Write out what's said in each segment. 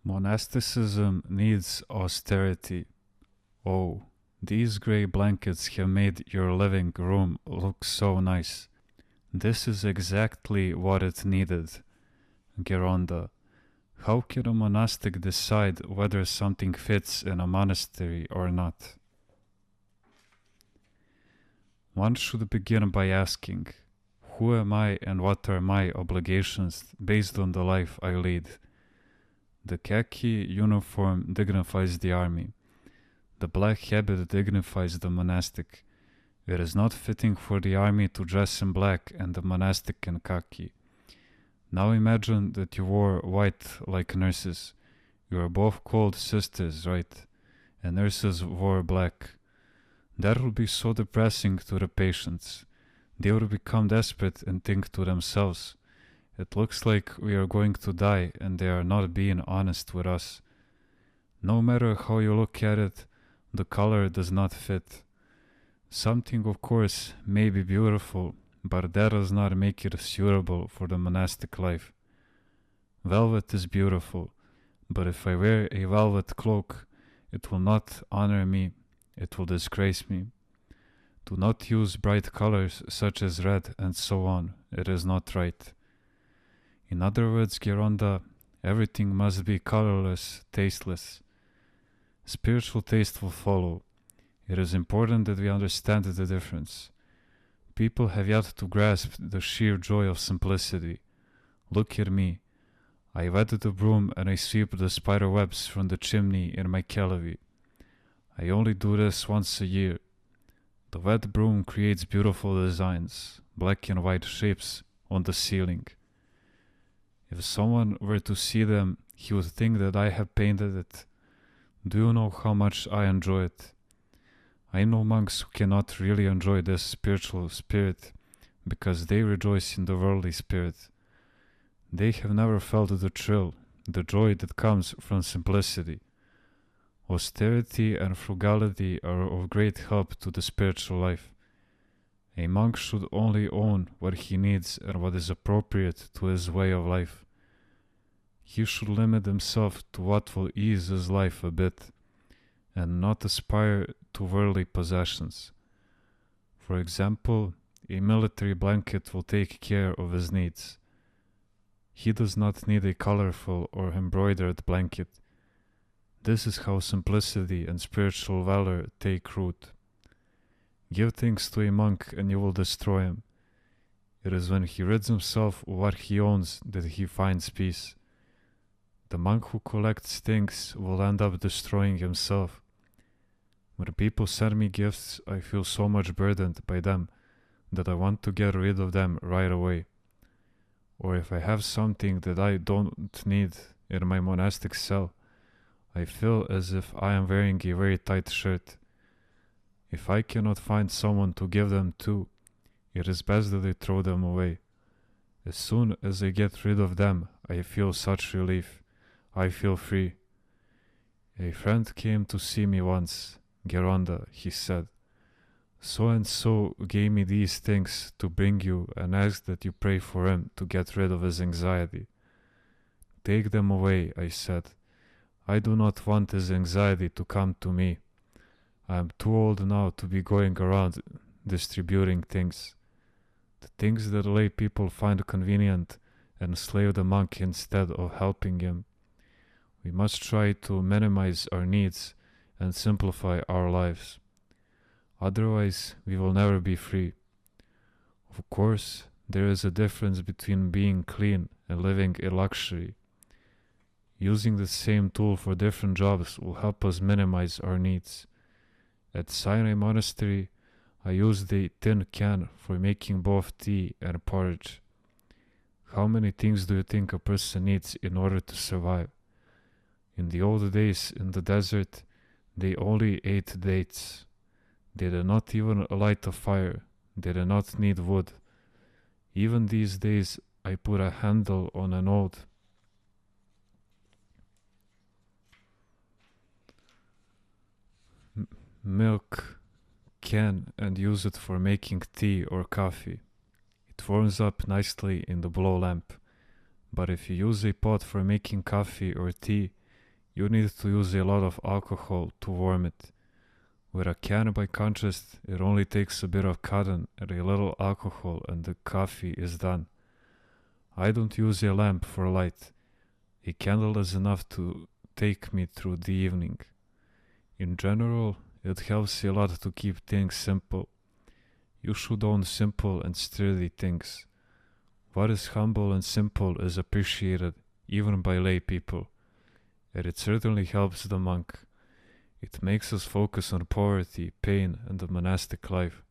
Monasticism needs austerity. Oh, these grey blankets have made your living room look so nice. This is exactly what it needed. Geronda, how can a monastic decide whether something fits in a monastery or not? One should begin by asking, who am I and what are my obligations based on the life I lead? The khaki uniform dignifies the army. The black habit dignifies the monastic. It is not fitting for the army to dress in black and the monastic in khaki. Now imagine that you wore white like nurses. You are both called sisters, right? And nurses wore black. That would be so depressing to the patients. They would become desperate and think to themselves, it looks like we are going to die and they are not being honest with us. No matter how you look at it, the color does not fit. Something, of course, may be beautiful, but that does not make it suitable for the monastic life. Velvet is beautiful, but if I wear a velvet cloak, it will not honor me, it will disgrace me. Do not use bright colors such as red and so on, it is not right. In other words, Geronda, everything must be colorless, tasteless. Spiritual taste will follow. It is important that we understand the difference. People have yet to grasp the sheer joy of simplicity. Look at me. I wet the broom and I sweep the spider webs from the chimney in my calavi. I only do this once a year. The wet broom creates beautiful designs, black and white shapes on the ceiling. If someone were to see them, he would think that I have painted it. Do you know how much I enjoy it? I know monks who cannot really enjoy this spiritual spirit because they rejoice in the worldly spirit. They have never felt the thrill, the joy that comes from simplicity. Austerity and frugality are of great help to the spiritual life. A monk should only own what he needs and what is appropriate to his way of life. He should limit himself to what will ease his life a bit, and not aspire to worldly possessions. For example, a military blanket will take care of his needs. He does not need a colorful or embroidered blanket. This is how simplicity and spiritual valor take root. Give things to a monk and you will destroy him. It is when he rids himself of what he owns that he finds peace. The monk who collects things will end up destroying himself. When people send me gifts, I feel so much burdened by them that I want to get rid of them right away. Or if I have something that I don't need in my monastic cell, I feel as if I am wearing a very tight shirt. If I cannot find someone to give them to, it is best that I throw them away. As soon as I get rid of them, I feel such relief. I feel free. A friend came to see me once. Geronda, he said, so and so gave me these things to bring you and asked that you pray for him to get rid of his anxiety. Take them away, I said. I do not want his anxiety to come to me. I am too old now to be going around distributing things. The things that lay people find convenient enslave the monk instead of helping him. We must try to minimize our needs and simplify our lives. Otherwise, we will never be free. Of course, there is a difference between being clean and living in luxury. Using the same tool for different jobs will help us minimize our needs. At Sinai Monastery, I used a tin can for making both tea and porridge. How many things do you think a person needs in order to survive? In the old days in the desert, they only ate dates. They did not even light a fire. They did not need wood. Even these days, I put a handle on an old milk can and use it for making tea or coffee. It warms up nicely in the blow lamp. But if you use a pot for making coffee or tea, You need to use a lot of alcohol to warm it. With a can, by contrast, it only takes a bit of cotton and a little alcohol and the coffee is done. I don't use a lamp for light. A candle is enough to take me through the evening. In general, it helps a lot to keep things simple. You should own simple and sturdy things. What is humble and simple is appreciated even by lay people, and it certainly helps the monk. It makes us focus on poverty, pain, and the monastic life.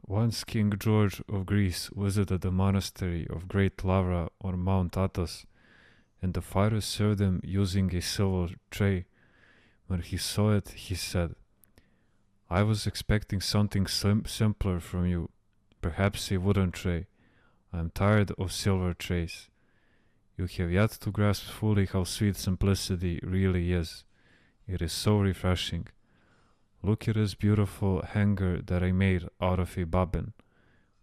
Once King George of Greece visited the monastery of Great Lavra on Mount Athos, and the fire served him using a silver tray. When he saw it, he said, "I was expecting something simpler from you, perhaps a wooden tray. I am tired of silver trays." You have yet to grasp fully how sweet simplicity really is. It is so refreshing. Look at this beautiful hanger that I made out of a bobbin.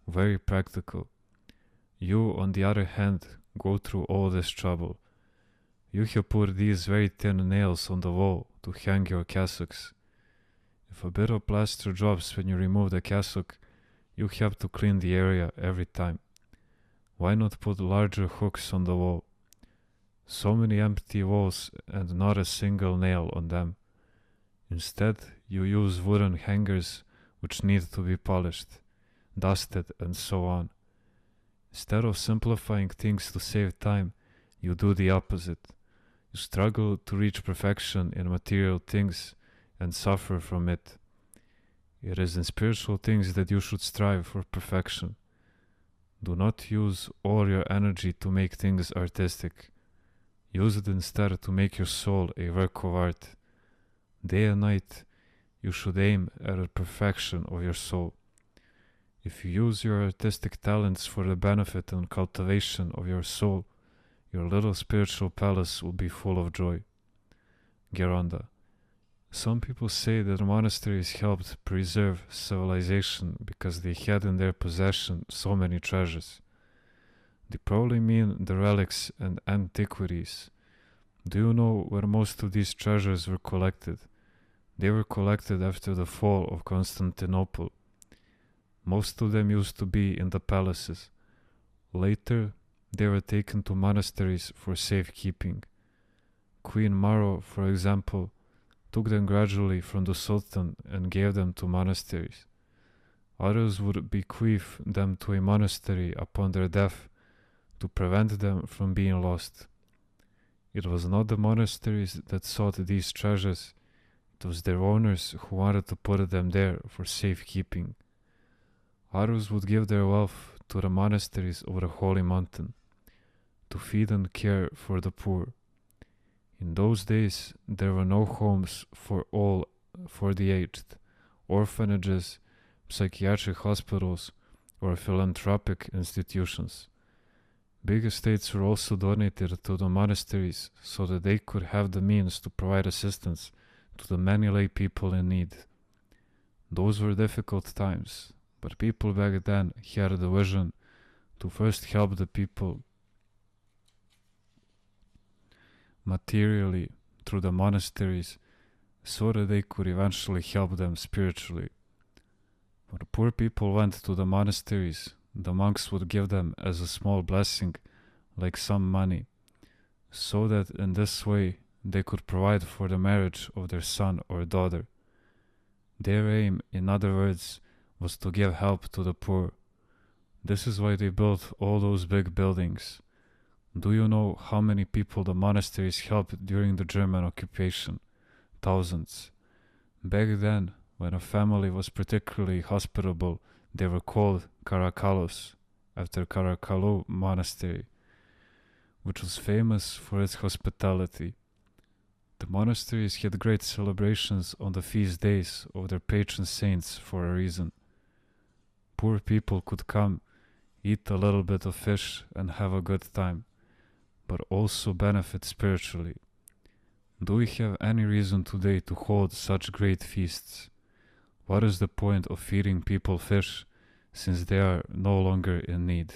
Very practical. You, on the other hand, go through all this trouble. You have put these very thin nails on the wall to hang your cassocks. If a bit of plaster drops when you remove the cassock, you have to clean the area every time. Why not put larger hooks on the wall? So many empty walls and not a single nail on them. Instead, you use wooden hangers which need to be polished, dusted, and so on. Instead of simplifying things to save time, you do the opposite. You struggle to reach perfection in material things and suffer from it. It is in spiritual things that you should strive for perfection. Do not use all your energy to make things artistic. Use it instead to make your soul a work of art. Day and night, you should aim at the perfection of your soul. If you use your artistic talents for the benefit and cultivation of your soul, your little spiritual palace will be full of joy. Geronda. Some people say that monasteries helped preserve civilization because they had in their possession so many treasures. They probably mean the relics and antiquities. Do you know where most of these treasures were collected? They were collected after the fall of Constantinople. Most of them used to be in the palaces. Later, they were taken to monasteries for safekeeping. Queen Maro, for example, took them gradually from the Sultan and gave them to monasteries. Others would bequeath them to a monastery upon their death to prevent them from being lost. It was not the monasteries that sought these treasures, it was their owners who wanted to put them there for safekeeping. Others would give their wealth to the monasteries of the Holy Mountain, to feed and care for the poor. In those days, there were no homes for the aged, orphanages, psychiatric hospitals, or philanthropic institutions. Big estates were also donated to the monasteries so that they could have the means to provide assistance to the many lay people in need. Those were difficult times, but people back then had the vision to first help the people materially through the monasteries so that they could eventually help them spiritually. When poor people went to the monasteries, the monks would give them as a small blessing, like some money, so that in this way they could provide for the marriage of their son or daughter. Their aim, in other words, was to give help to the poor. This is why they built all those big buildings. Do you know how many people the monasteries helped during the German occupation? Thousands. Back then, when a family was particularly hospitable, they were called Caracallos, after Caracallo Monastery, which was famous for its hospitality. The monasteries had great celebrations on the feast days of their patron saints for a reason. Poor people could come, eat a little bit of fish and have a good time, but also benefit spiritually. Do we have any reason today to hold such great feasts? What is the point of feeding people fish, since they are no longer in need?